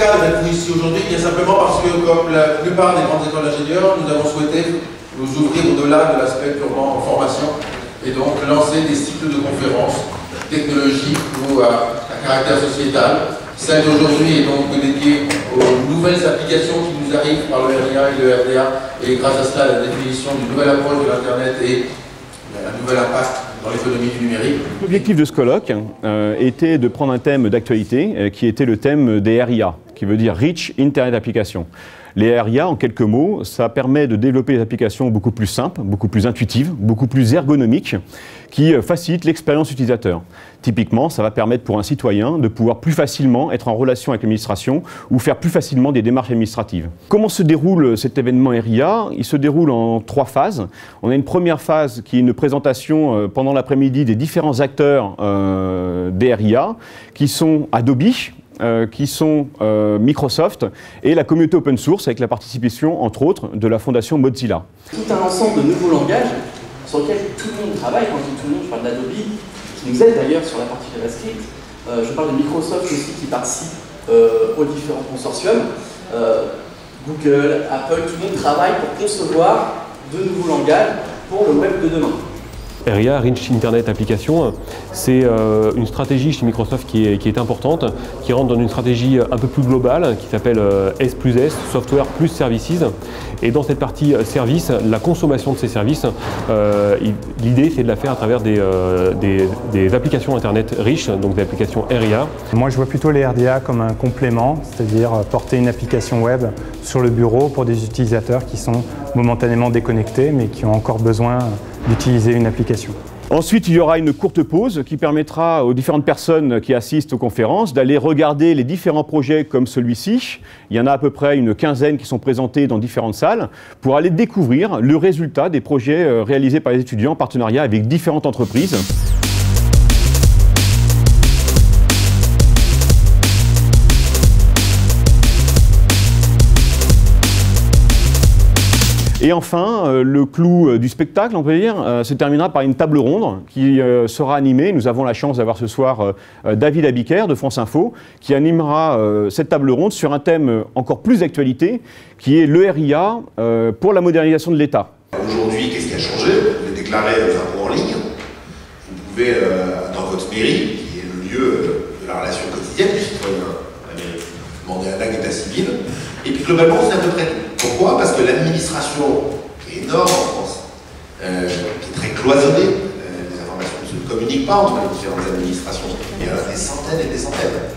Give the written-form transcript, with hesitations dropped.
cadre êtes-vous ici aujourd'hui? Bien simplement parce que, comme la plupart des grandes écoles d'ingénieurs, nous avons souhaité nous ouvrir au-delà de l'aspect purement formation et donc lancer des cycles de conférences technologiques ou à caractère sociétal. Celle d'aujourd'hui est donc dédiée aux nouvelles applications qui nous arrivent par le RIA et le RDA, et grâce à cela, la définition d'une nouvelle approche de l'Internet et un nouvel impact dans l'économie du numérique. L'objectif de ce colloque était de prendre un thème d'actualité qui était le thème des RIA, qui veut dire Rich Internet Applications. Les RIA, en quelques mots, ça permet de développer des applications beaucoup plus simples, beaucoup plus intuitives, beaucoup plus ergonomiques, qui facilitent l'expérience utilisateur. Typiquement, ça va permettre pour un citoyen de pouvoir plus facilement être en relation avec l'administration ou faire plus facilement des démarches administratives. Comment se déroule cet événement RIA? Il se déroule en 3 phases. On a une première phase qui est une présentation pendant l'après-midi des différents acteurs des RIA, qui sont Adobe, qui sont Microsoft et la communauté open source avec la participation, entre autres, de la fondation Mozilla. Tout un ensemble de nouveaux langages sur lesquels tout le monde travaille. Quand je dis tout le monde, je parle d'Adobe, qui nous aide d'ailleurs sur la partie JavaScript. Je parle de Microsoft aussi qui participe aux différents consortiums. Google, Apple, tout le monde travaille pour concevoir de nouveaux langages pour le web de demain. RIA, Rich Internet Applications, c'est une stratégie chez Microsoft qui est importante, qui rentre dans une stratégie un peu plus globale, qui s'appelle S+S, Software plus Services. Et dans cette partie services, la consommation de ces services, l'idée c'est de la faire à travers des applications Internet riches, donc des applications RIA. Moi je vois plutôt les RDA comme un complément, c'est-à-dire porter une application web sur le bureau pour des utilisateurs qui sont momentanément déconnectés mais qui ont encore besoin d'utiliser une application. Ensuite, il y aura une courte pause qui permettra aux différentes personnes qui assistent aux conférences d'aller regarder les différents projets comme celui-ci. Il y en a à peu près une quinzaine qui sont présentés dans différentes salles pour aller découvrir le résultat des projets réalisés par les étudiants en partenariat avec différentes entreprises. Et enfin, le clou du spectacle, on peut dire, se terminera par une table ronde qui sera animée. Nous avons la chance d'avoir ce soir David Abiker de France Info qui animera cette table ronde sur un thème encore plus d'actualité qui est le RIA pour la modernisation de l'État. Aujourd'hui, qu'est-ce qui a changé? Vous pouvez déclarer vos impôts en ligne. Vous pouvez, dans votre mairie, qui est le lieu de la relation quotidienne du citoyen, demander un acte d'état civil. Et puis globalement, c'est à peu près tout. Pourquoi? Parce que l'administration, qui est énorme en France, qui est très cloisonnée, les informations ne se communiquent pas entre les différentes administrations, il y en a des centaines et des centaines.